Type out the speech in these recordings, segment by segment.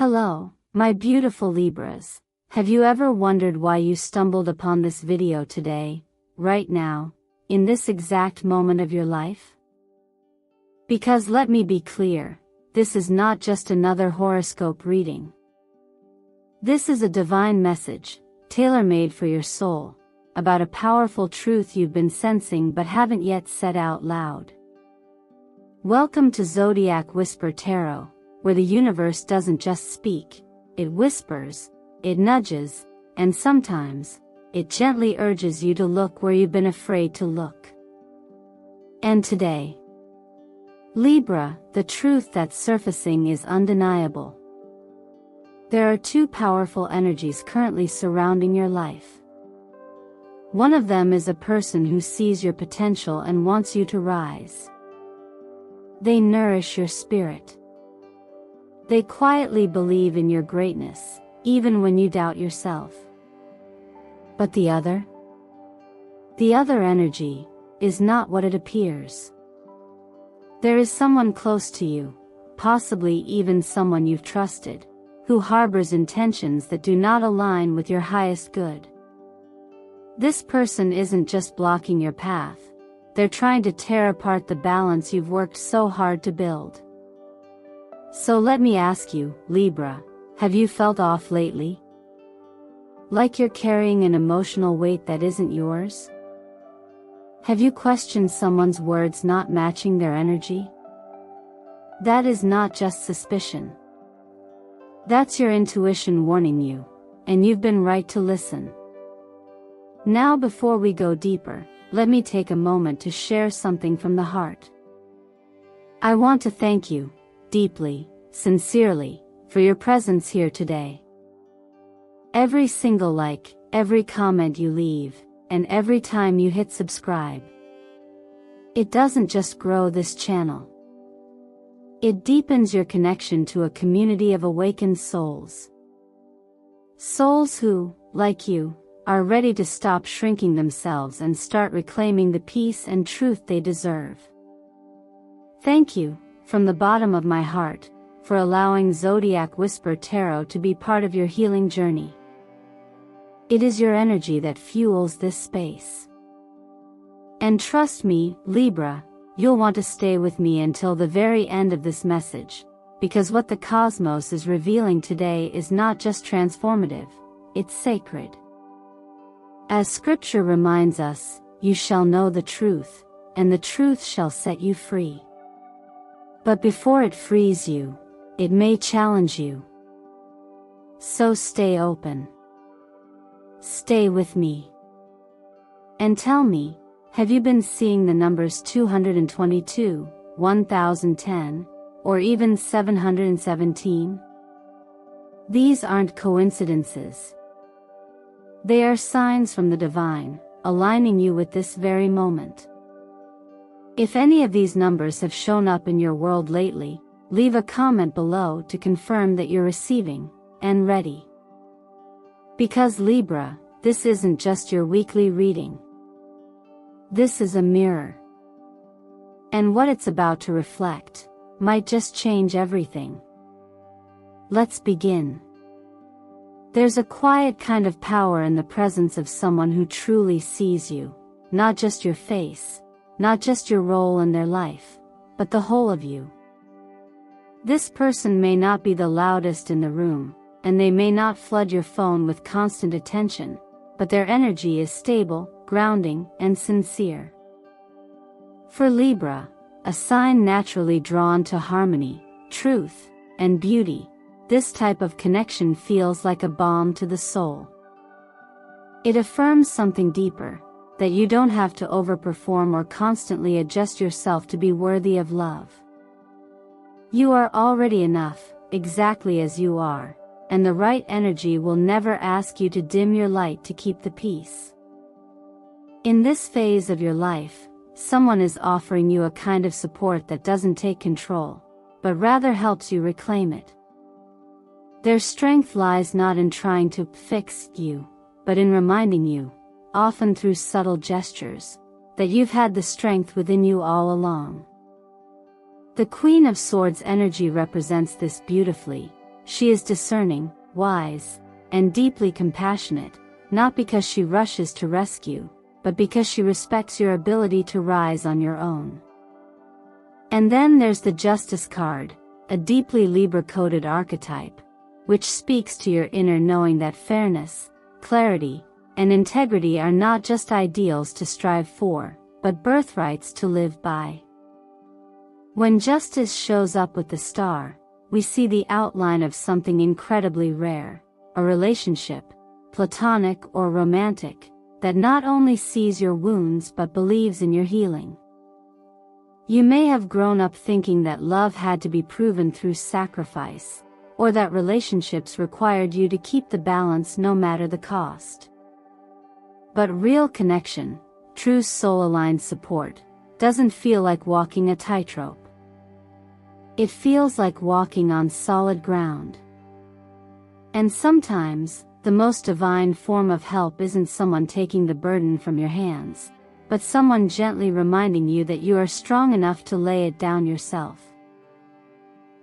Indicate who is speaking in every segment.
Speaker 1: Hello, my beautiful Libras. Have you ever wondered why you stumbled upon this video today, right now, in this exact moment of your life? Because let me be clear, this is not just another horoscope reading. This is a divine message, tailor-made for your soul, about a powerful truth you've been sensing but haven't yet said out loud. Welcome to Zodiac Whisper Tarot, where the universe doesn't just speak, it whispers, it nudges, and sometimes, it gently urges you to look where you've been afraid to look. And today, Libra, the truth that's surfacing is undeniable. There are two powerful energies currently surrounding your life. One of them is a person who sees your potential and wants you to rise. They nourish your spirit. They quietly believe in your greatness, even when you doubt yourself. But the other energy, is not what it appears. There is someone close to you, possibly even someone you've trusted, who harbors intentions that do not align with your highest good. This person isn't just blocking your path, they're trying to tear apart the balance you've worked so hard to build. So let me ask you, Libra, have you felt off lately? Like you're carrying an emotional weight that isn't yours? Have you questioned someone's words not matching their energy? That is not just suspicion. That's your intuition warning you, and you've been right to listen. Now before we go deeper, let me take a moment to share something from the heart. I want to thank you, deeply, sincerely, for your presence here today. Every single like, every comment you leave, and every time you hit subscribe. It doesn't just grow this channel. It deepens your connection to a community of awakened souls. Souls who, like you, are ready to stop shrinking themselves and start reclaiming the peace and truth they deserve. Thank you, from the bottom of my heart, for allowing Zodiac Whisper Tarot to be part of your healing journey. It is your energy that fuels this space. And trust me, Libra, you'll want to stay with me until the very end of this message, because what the cosmos is revealing today is not just transformative, it's sacred. As scripture reminds us, you shall know the truth, and the truth shall set you free. But before it frees you, it may challenge you. So stay open. Stay with me. And tell me, have you been seeing the numbers 222, 1010, or even 717? These aren't coincidences. They are signs from the divine, aligning you with this very moment. If any of these numbers have shown up in your world lately, leave a comment below to confirm that you're receiving, and ready. Because Libra, this isn't just your weekly reading. This is a mirror. And what it's about to reflect, might just change everything. Let's begin. There's a quiet kind of power in the presence of someone who truly sees you, not just your face, not just your role in their life, but the whole of you. This person may not be the loudest in the room, and they may not flood your phone with constant attention, but their energy is stable, grounding, and sincere. For Libra, a sign naturally drawn to harmony, truth, and beauty, this type of connection feels like a balm to the soul. It affirms something deeper, that you don't have to overperform or constantly adjust yourself to be worthy of love. You are already enough, exactly as you are, and the right energy will never ask you to dim your light to keep the peace. In this phase of your life, someone is offering you a kind of support that doesn't take control, but rather helps you reclaim it. Their strength lies not in trying to fix you, but in reminding you, often through subtle gestures, that you've had the strength within you all along. The Queen of Swords energy represents this beautifully, She is discerning, wise, and deeply compassionate, not because she rushes to rescue, but because she respects your ability to rise on your own. And then there's the Justice card, a deeply Libra-coded archetype, which speaks to your inner knowing that fairness, clarity, and integrity are not just ideals to strive for, but birthrights to live by. When justice shows up with the star, we see the outline of something incredibly rare, a relationship, platonic or romantic, that not only sees your wounds but believes in your healing. You may have grown up thinking that love had to be proven through sacrifice, or that relationships required you to keep the balance no matter the cost. But real connection, true soul-aligned support, doesn't feel like walking a tightrope. It feels like walking on solid ground. And sometimes, the most divine form of help isn't someone taking the burden from your hands, but someone gently reminding you that you are strong enough to lay it down yourself.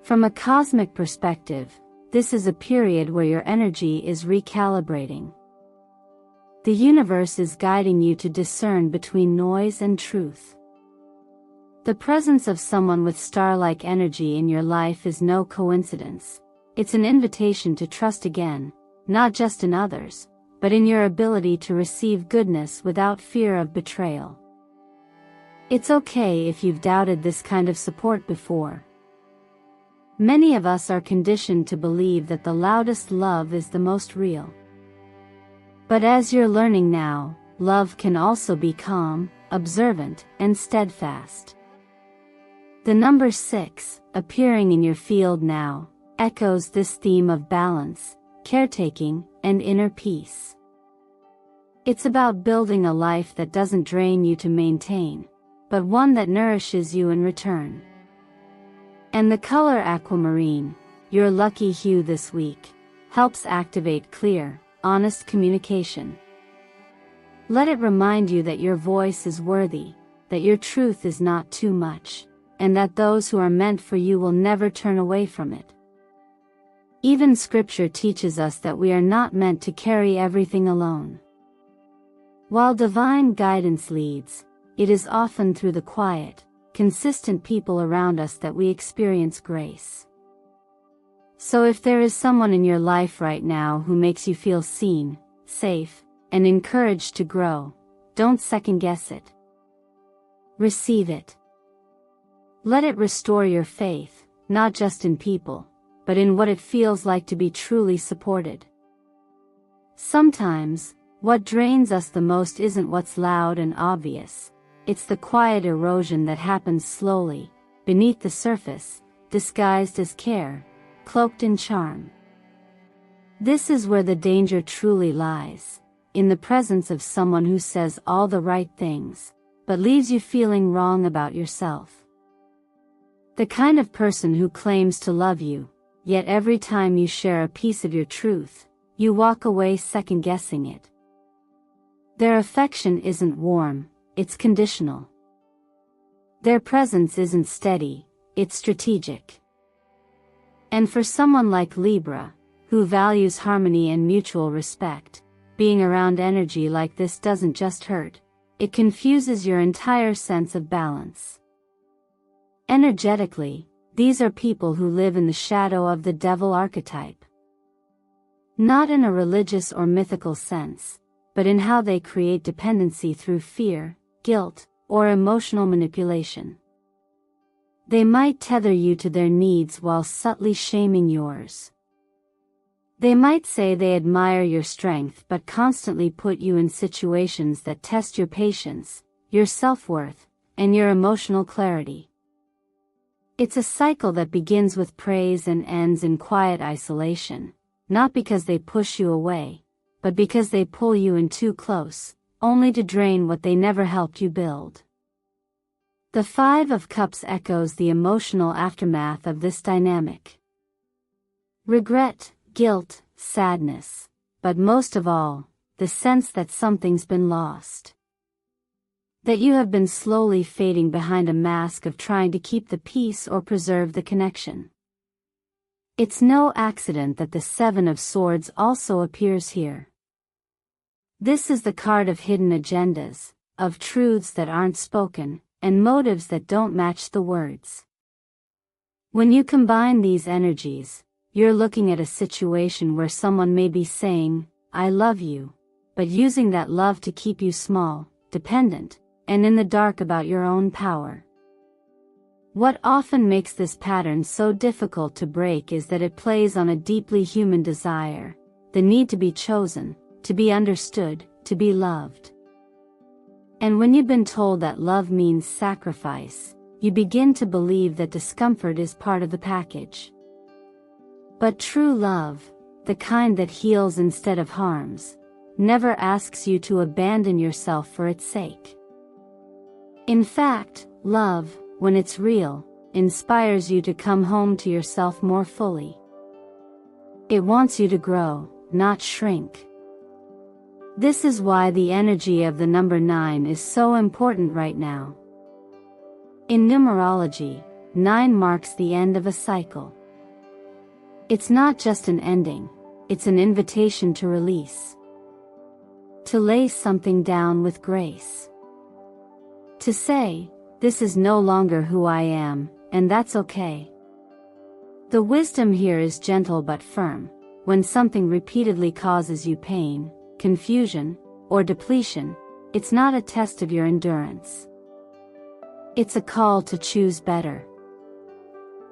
Speaker 1: From a cosmic perspective, this is a period where your energy is recalibrating. The universe is guiding you to discern between noise and truth. The presence of someone with star-like energy in your life is no coincidence. It's an invitation to trust again, not just in others, but in your ability to receive goodness without fear of betrayal. It's okay if you've doubted this kind of support before. Many of us are conditioned to believe that the loudest love is the most real. But as you're learning now, love can also be calm, observant, and steadfast. The number 6, appearing in your field now, echoes this theme of balance, caretaking, and inner peace. It's about building a life that doesn't drain you to maintain, but one that nourishes you in return. And the color aquamarine, your lucky hue this week, helps activate clear, honest communication. Let it remind you that your voice is worthy, that your truth is not too much, and that those who are meant for you will never turn away from it. Even scripture teaches us that we are not meant to carry everything alone. While divine guidance leads, it is often through the quiet, consistent people around us that we experience grace. So if there is someone in your life right now who makes you feel seen, safe, and encouraged to grow, don't second guess it. Receive it. Let it restore your faith, not just in people, but in what it feels like to be truly supported. Sometimes, what drains us the most isn't what's loud and obvious, it's the quiet erosion that happens slowly, beneath the surface, disguised as care, cloaked in charm. This is where the danger truly lies, in the presence of someone who says all the right things, but leaves you feeling wrong about yourself. The kind of person who claims to love you, yet every time you share a piece of your truth, you walk away second-guessing it. Their affection isn't warm, it's conditional. Their presence isn't steady, it's strategic. And for someone like Libra, who values harmony and mutual respect, being around energy like this doesn't just hurt, it confuses your entire sense of balance. Energetically, these are people who live in the shadow of the devil archetype. Not in a religious or mythical sense, but in how they create dependency through fear, guilt, or emotional manipulation. They might tether you to their needs while subtly shaming yours. They might say they admire your strength but constantly put you in situations that test your patience, your self-worth, and your emotional clarity. It's a cycle that begins with praise and ends in quiet isolation, not because they push you away, but because they pull you in too close, only to drain what they never helped you build. The 5 of Cups echoes the emotional aftermath of this dynamic. Regret, guilt, sadness, but most of all, the sense that something's been lost. That you have been slowly fading behind a mask of trying to keep the peace or preserve the connection. It's no accident that the Seven of Swords also appears here. This is the card of hidden agendas, of truths that aren't spoken, and motives that don't match the words. When you combine these energies, you're looking at a situation where someone may be saying, "I love you," but using that love to keep you small, dependent, and in the dark about your own power. What often makes this pattern so difficult to break is that it plays on a deeply human desire, the need to be chosen, to be understood, to be loved. And when you've been told that love means sacrifice, you begin to believe that discomfort is part of the package. But true love, the kind that heals instead of harms, never asks you to abandon yourself for its sake. In fact, love, when it's real, inspires you to come home to yourself more fully. It wants you to grow, not shrink. This is why the energy of the number 9 is so important right now. In numerology, 9 marks the end of a cycle. It's not just an ending, it's an invitation to release. To lay something down with grace. To say, "This is no longer who I am, and that's okay." The wisdom here is gentle but firm. When something repeatedly causes you pain, confusion, or depletion, it's not a test of your endurance. It's a call to choose better.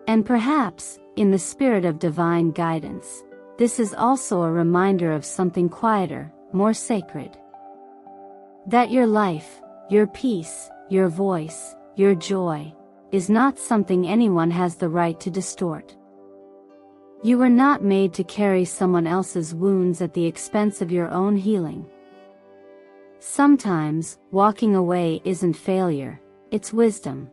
Speaker 1: And perhaps, in the spirit of divine guidance, this is also a reminder of something quieter, more sacred. That your life, your peace, your voice, your joy, is not something anyone has the right to distort. You were not made to carry someone else's wounds at the expense of your own healing. Sometimes, walking away isn't failure, it's wisdom.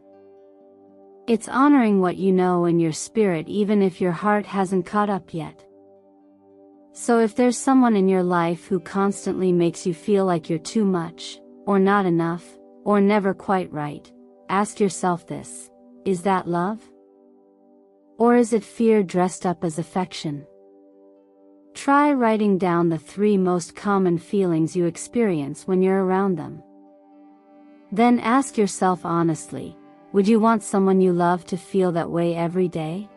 Speaker 1: It's honoring what you know in your spirit even if your heart hasn't caught up yet. So if there's someone in your life who constantly makes you feel like you're too much, or not enough, or never quite right, ask yourself this: is that love? Or is it fear dressed up as affection? Try writing down the 3 most common feelings you experience when you're around them. Then ask yourself honestly, would you want someone you love to feel that way every day?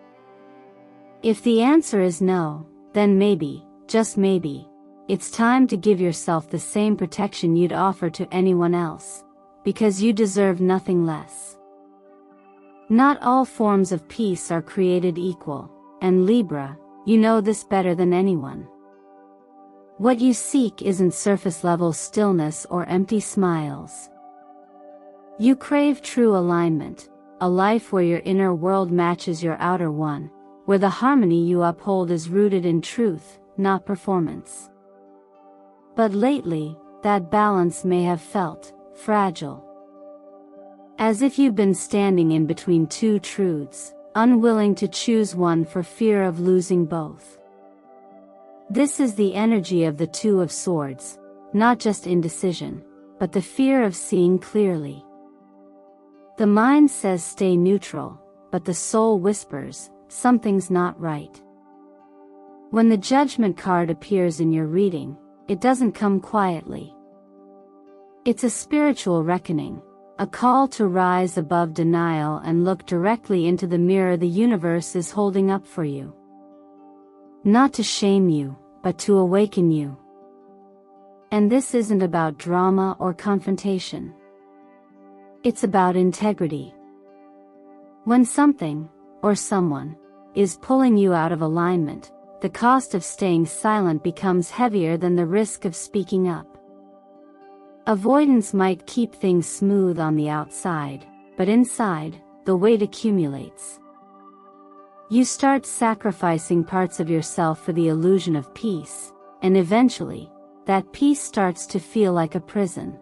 Speaker 1: If the answer is no, then maybe, just maybe, it's time to give yourself the same protection you'd offer to anyone else, because you deserve nothing less. Not all forms of peace are created equal, and Libra, you know this better than anyone. What you seek isn't surface-level stillness or empty smiles. You crave true alignment, a life where your inner world matches your outer one, where the harmony you uphold is rooted in truth, not performance. But lately, that balance may have felt fragile. As if you've been standing in between 2 truths, unwilling to choose one for fear of losing both. This is the energy of the 2 of Swords, not just indecision, but the fear of seeing clearly. The mind says stay neutral, but the soul whispers, something's not right. When the Judgment card appears in your reading, it doesn't come quietly. It's a spiritual reckoning, a call to rise above denial and look directly into the mirror the universe is holding up for you. Not to shame you, but to awaken you. And this isn't about drama or confrontation. It's about integrity. When something, or someone, is pulling you out of alignment, the cost of staying silent becomes heavier than the risk of speaking up. Avoidance might keep things smooth on the outside, but inside, the weight accumulates. You start sacrificing parts of yourself for the illusion of peace, and eventually, that peace starts to feel like a prison.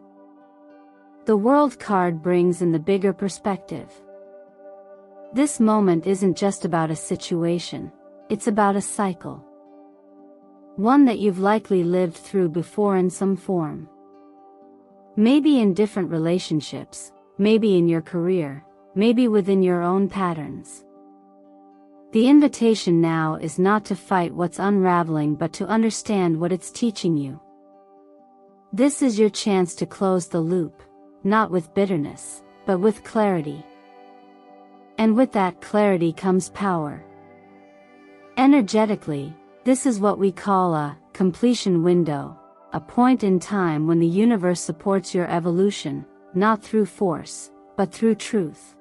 Speaker 1: The World card brings in the bigger perspective. This moment isn't just about a situation, it's about a cycle. One that you've likely lived through before in some form. Maybe in different relationships, maybe in your career, maybe within your own patterns. The invitation now is not to fight what's unraveling but to understand what it's teaching you. This is your chance to close the loop, not with bitterness, but with clarity. And with that clarity comes power. Energetically, this is what we call a completion window, a point in time when the universe supports your evolution, not through force, but through truth.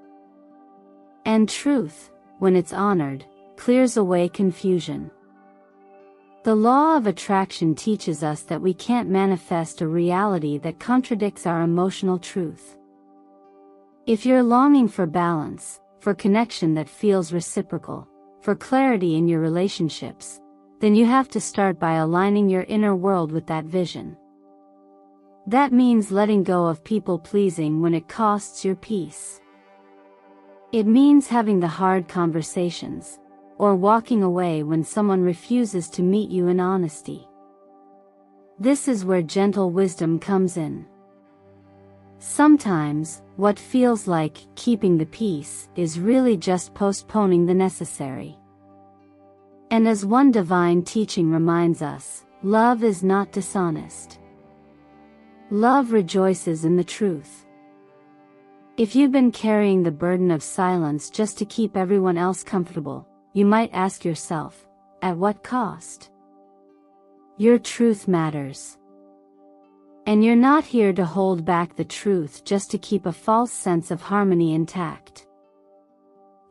Speaker 1: And truth, when it's honored, clears away confusion. The law of attraction teaches us that we can't manifest a reality that contradicts our emotional truth. If you're longing for balance, for connection that feels reciprocal, for clarity in your relationships, then you have to start by aligning your inner world with that vision. That means letting go of people-pleasing when it costs your peace. It means having the hard conversations, or walking away when someone refuses to meet you in honesty. This is where gentle wisdom comes in. Sometimes, what feels like keeping the peace is really just postponing the necessary. And as one divine teaching reminds us, love is not dishonest. Love rejoices in the truth. If you've been carrying the burden of silence just to keep everyone else comfortable, you might ask yourself, at what cost? Your truth matters. And you're not here to hold back the truth just to keep a false sense of harmony intact.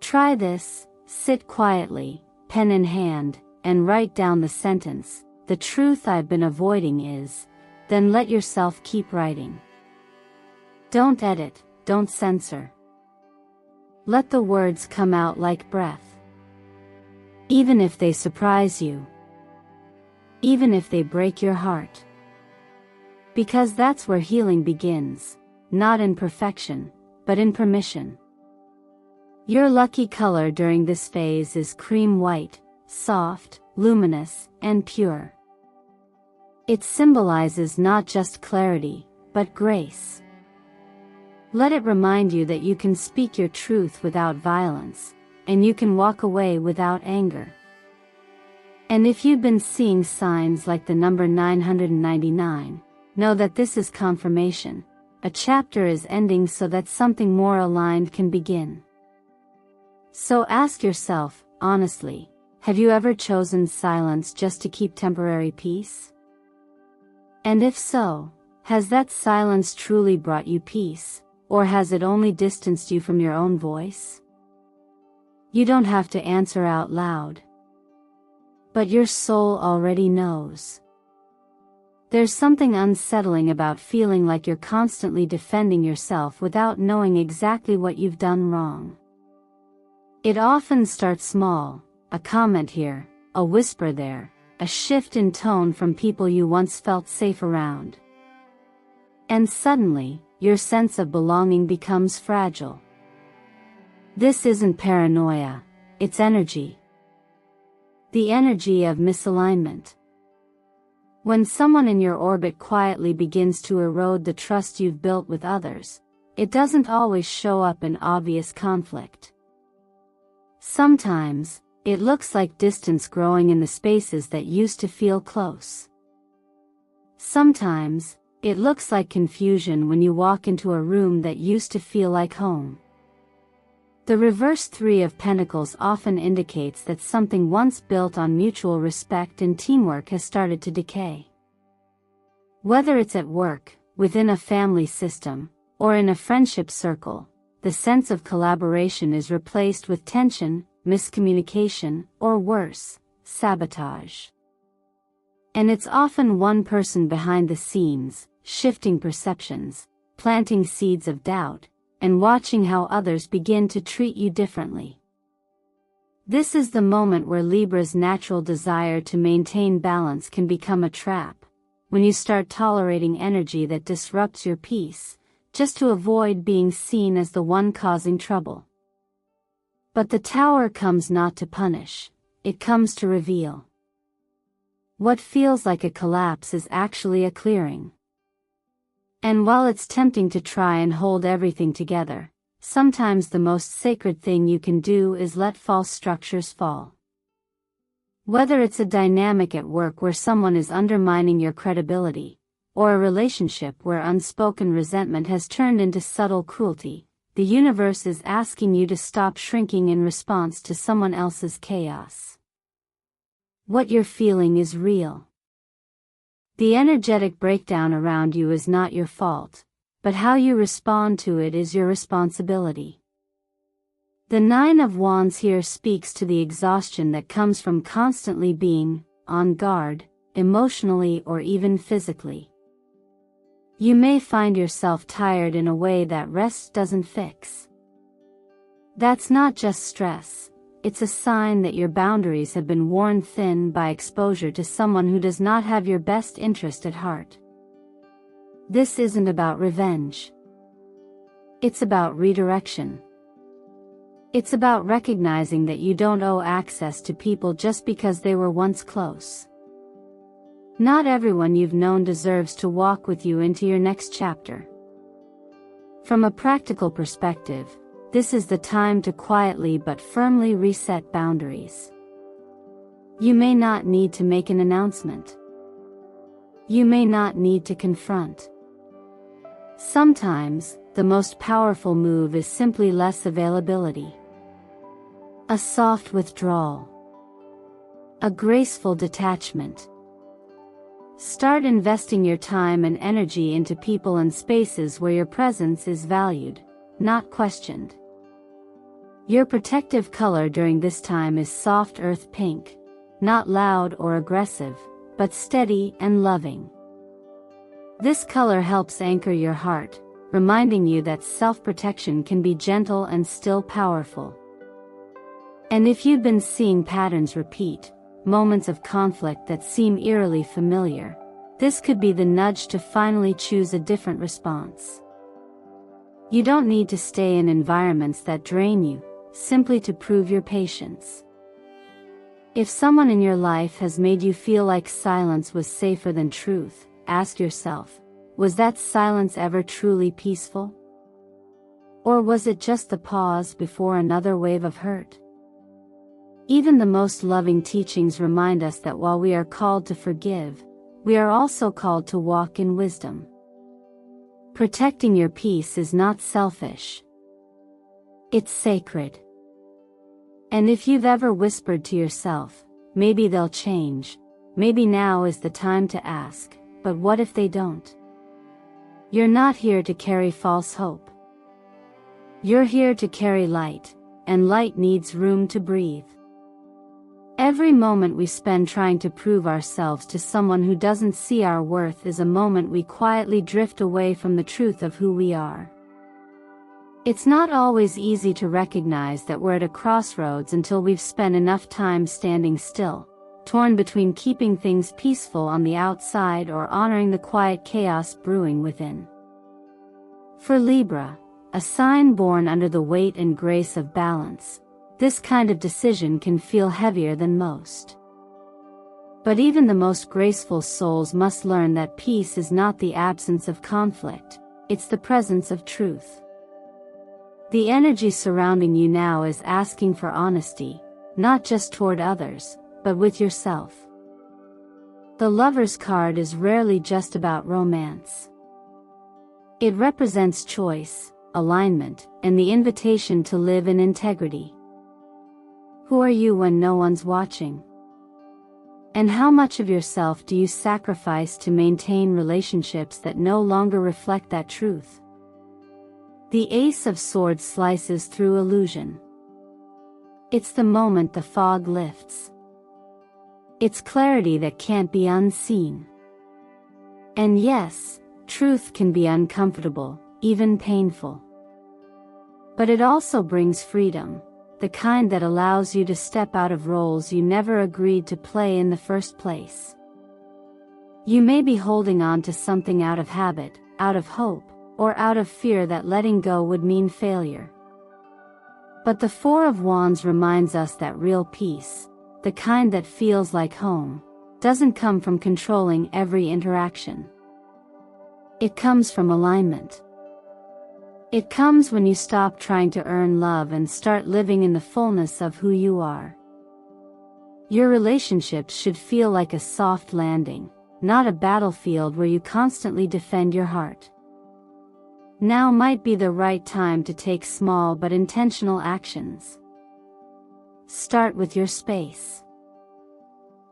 Speaker 1: Try this: sit quietly, pen in hand, and write down the sentence, "The truth I've been avoiding is," then let yourself keep writing. Don't edit, don't censor. Let the words come out like breath. Even if they surprise you. Even if they break your heart. Because that's where healing begins, not in perfection, but in permission. Your lucky color during this phase is cream white, soft, luminous, and pure. It symbolizes not just clarity, but grace. Let it remind you that you can speak your truth without violence, and you can walk away without anger. And if you've been seeing signs like the number 999, know that this is confirmation. A chapter is ending so that something more aligned can begin. So ask yourself, honestly, have you ever chosen silence just to keep temporary peace? And if so, has that silence truly brought you peace, or has it only distanced you from your own voice? You don't have to answer out loud. But your soul already knows. There's something unsettling about feeling like you're constantly defending yourself without knowing exactly what you've done wrong. It often starts small, a comment here, a whisper there, a shift in tone from people you once felt safe around. And suddenly, your sense of belonging becomes fragile. This isn't paranoia, it's energy. The energy of misalignment. When someone in your orbit quietly begins to erode the trust you've built with others, it doesn't always show up in obvious conflict. Sometimes, it looks like distance growing in the spaces that used to feel close. Sometimes, it looks like confusion when you walk into a room that used to feel like home. The reverse 3 of Pentacles often indicates that something once built on mutual respect and teamwork has started to decay. Whether it's at work, within a family system, or in a friendship circle, the sense of collaboration is replaced with tension, miscommunication, or worse, sabotage. And it's often one person behind the scenes, shifting perceptions, planting seeds of doubt, and watching how others begin to treat you differently. This is the moment where Libra's natural desire to maintain balance can become a trap, when you start tolerating energy that disrupts your peace, just to avoid being seen as the one causing trouble. But the Tower comes not to punish, it comes to reveal. What feels like a collapse is actually a clearing. And while it's tempting to try and hold everything together, sometimes the most sacred thing you can do is let false structures fall. Whether it's a dynamic at work where someone is undermining your credibility, or a relationship where unspoken resentment has turned into subtle cruelty, the universe is asking you to stop shrinking in response to someone else's chaos. What you're feeling is real. The energetic breakdown around you is not your fault, but how you respond to it is your responsibility. The Nine of Wands here speaks to the exhaustion that comes from constantly being on guard, emotionally or even physically. You may find yourself tired in a way that rest doesn't fix. That's not just stress, it's a sign that your boundaries have been worn thin by exposure to someone who does not have your best interest at heart. This isn't about revenge. It's about redirection. It's about recognizing that you don't owe access to people just because they were once close. Not everyone you've known deserves to walk with you into your next chapter. From a practical perspective, this is the time to quietly but firmly reset boundaries. You may not need to make an announcement. You may not need to confront. Sometimes, the most powerful move is simply less availability. A soft withdrawal. A graceful detachment. Start investing your time and energy into people and spaces where your presence is valued, not questioned. Your protective color during this time is soft earth pink, not loud or aggressive, but steady and loving. This color helps anchor your heart, reminding you that self-protection can be gentle and still powerful. And if you've been seeing patterns repeat, moments of conflict that seem eerily familiar, this could be the nudge to finally choose a different response. You don't need to stay in environments that drain you, simply to prove your patience. If someone in your life has made you feel like silence was safer than truth, ask yourself, was that silence ever truly peaceful? Or was it just the pause before another wave of hurt? Even the most loving teachings remind us that while we are called to forgive, we are also called to walk in wisdom. Protecting your peace is not selfish. It's sacred. And if you've ever whispered to yourself, maybe they'll change, maybe now is the time to ask, but what if they don't? You're not here to carry false hope. You're here to carry light, and light needs room to breathe. Every moment we spend trying to prove ourselves to someone who doesn't see our worth is a moment we quietly drift away from the truth of who we are. It's not always easy to recognize that we're at a crossroads until we've spent enough time standing still, torn between keeping things peaceful on the outside or honoring the quiet chaos brewing within. For Libra, a sign born under the weight and grace of balance, this kind of decision can feel heavier than most. But even the most graceful souls must learn that peace is not the absence of conflict, it's the presence of truth. The energy surrounding you now is asking for honesty, not just toward others, but with yourself. The Lover's card is rarely just about romance. It represents choice, alignment, and the invitation to live in integrity. Who are you when no one's watching? And how much of yourself do you sacrifice to maintain relationships that no longer reflect that truth? The Ace of Swords slices through illusion. It's the moment the fog lifts. It's clarity that can't be unseen. And yes, truth can be uncomfortable, even painful. But it also brings freedom, the kind that allows you to step out of roles you never agreed to play in the first place. You may be holding on to something out of habit, out of hope, or out of fear that letting go would mean failure. But the Four of Wands reminds us that real peace, the kind that feels like home, doesn't come from controlling every interaction. It comes from alignment. It comes when you stop trying to earn love and start living in the fullness of who you are. Your relationships should feel like a soft landing, not a battlefield where you constantly defend your heart. Now might be the right time to take small but intentional actions. Start with your space.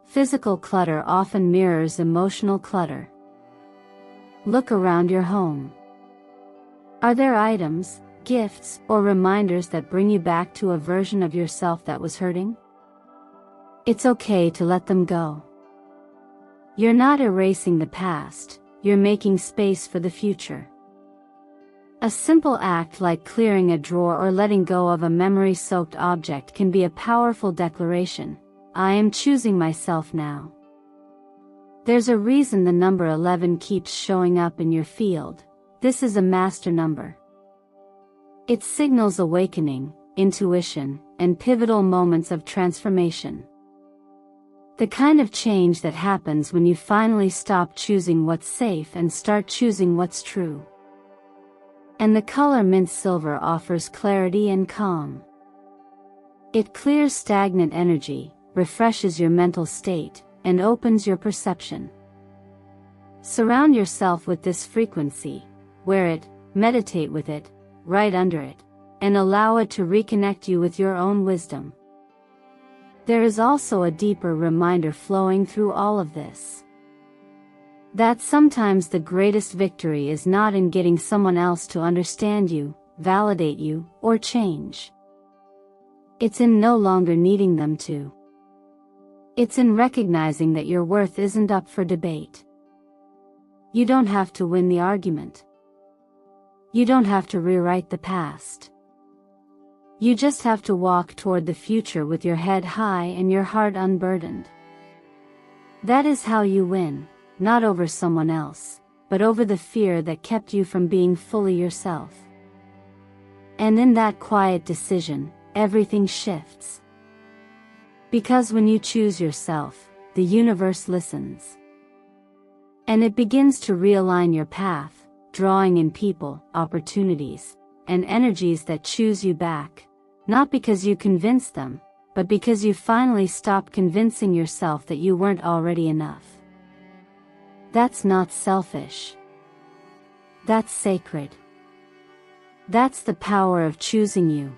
Speaker 1: Physical clutter often mirrors emotional clutter. Look around your home. Are there items, gifts, or reminders that bring you back to a version of yourself that was hurting? It's okay to let them go. You're not erasing the past, you're making space for the future. A simple act like clearing a drawer or letting go of a memory-soaked object can be a powerful declaration. I am choosing myself now. There's a reason the number 11 keeps showing up in your field. This is a master number. It signals awakening, intuition, and pivotal moments of transformation. The kind of change that happens when you finally stop choosing what's safe and start choosing what's true. And the color mint silver offers clarity and calm. It clears stagnant energy, refreshes your mental state, and opens your perception. Surround yourself with this frequency, wear it, meditate with it, write under it, and allow it to reconnect you with your own wisdom. There is also a deeper reminder flowing through all of this. That sometimes the greatest victory is not in getting someone else to understand you, validate you, or change. It's in no longer needing them to. It's in recognizing that your worth isn't up for debate. You don't have to win the argument. You don't have to rewrite the past. You just have to walk toward the future with your head high and your heart unburdened. That is how you win, not over someone else, but over the fear that kept you from being fully yourself. And in that quiet decision, everything shifts. Because when you choose yourself, the universe listens. And it begins to realign your path, drawing in people, opportunities, and energies that choose you back, not because you convinced them, but because you finally stopped convincing yourself that you weren't already enough. That's not selfish. That's sacred. That's the power of choosing you.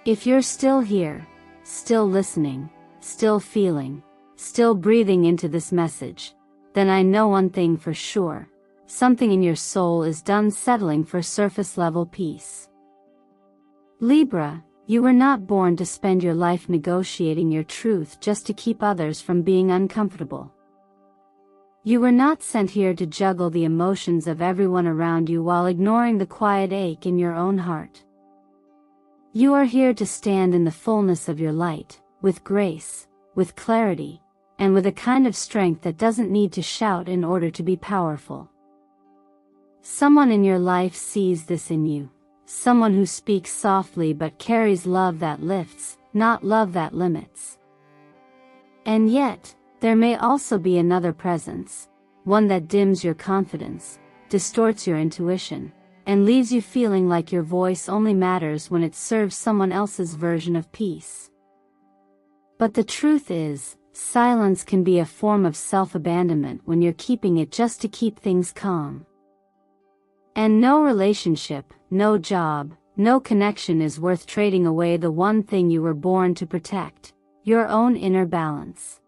Speaker 1: If you're still here, still listening, still feeling, still breathing into this message, then I know one thing for sure. Something in your soul is done settling for surface-level peace. Libra, you were not born to spend your life negotiating your truth just to keep others from being uncomfortable. You were not sent here to juggle the emotions of everyone around you while ignoring the quiet ache in your own heart. You are here to stand in the fullness of your light, with grace, with clarity, and with a kind of strength that doesn't need to shout in order to be powerful. Someone in your life sees this in you, someone who speaks softly but carries love that lifts, not love that limits. And yet, there may also be another presence, one that dims your confidence, distorts your intuition, and leaves you feeling like your voice only matters when it serves someone else's version of peace. But the truth is, silence can be a form of self-abandonment when you're keeping it just to keep things calm. And no relationship, no job, no connection is worth trading away the one thing you were born to protect, your own inner balance.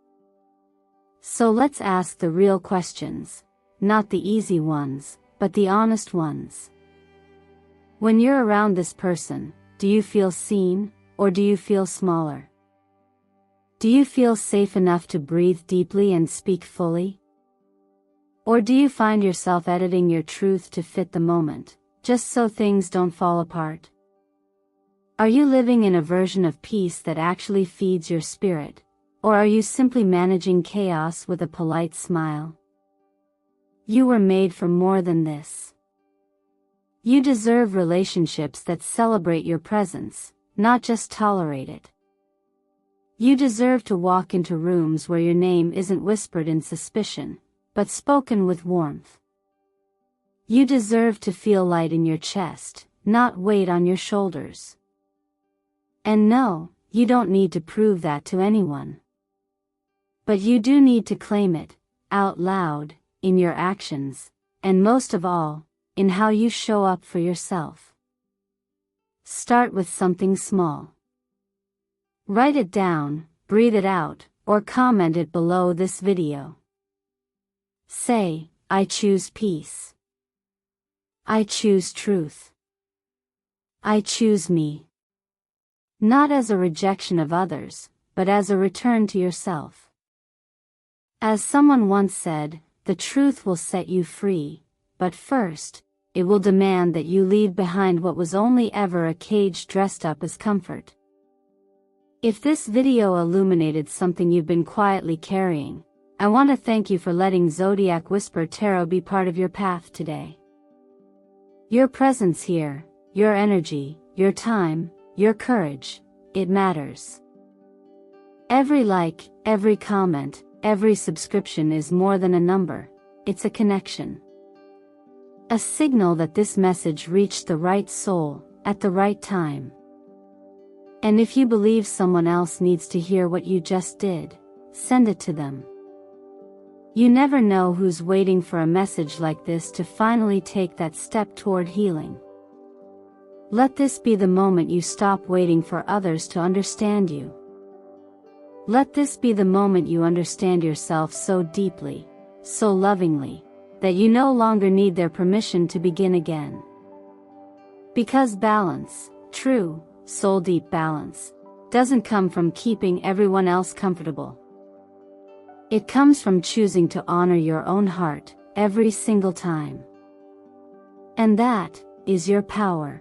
Speaker 1: So let's ask the real questions, not the easy ones, but the honest ones. When you're around this person, do you feel seen, or do you feel smaller? Do you feel safe enough to breathe deeply and speak fully? Or do you find yourself editing your truth to fit the moment, just so things don't fall apart? Are you living in a version of peace that actually feeds your spirit, or are you simply managing chaos with a polite smile? You were made for more than this. You deserve relationships that celebrate your presence, not just tolerate it. You deserve to walk into rooms where your name isn't whispered in suspicion, but spoken with warmth. You deserve to feel light in your chest, not weight on your shoulders. And no, you don't need to prove that to anyone. But you do need to claim it, out loud, in your actions, and most of all, in how you show up for yourself. Start with something small. Write it down, breathe it out, or comment it below this video. Say, I choose peace. I choose truth. I choose me. Not as a rejection of others, but as a return to yourself. As someone once said, the truth will set you free, but first, it will demand that you leave behind what was only ever a cage dressed up as comfort. If this video illuminated something you've been quietly carrying, I want to thank you for letting Zodiac Whisper Tarot be part of your path today. Your presence here, your energy, your time, your courage, it matters. Every like, every comment, every subscription is more than a number, it's a connection. A signal that this message reached the right soul, at the right time. And if you believe someone else needs to hear what you just did, send it to them. You never know who's waiting for a message like this to finally take that step toward healing. Let this be the moment you stop waiting for others to understand you. Let this be the moment you understand yourself so deeply, so lovingly, that you no longer need their permission to begin again. Because balance, true, soul-deep balance, doesn't come from keeping everyone else comfortable. It comes from choosing to honor your own heart, every single time. And that is your power.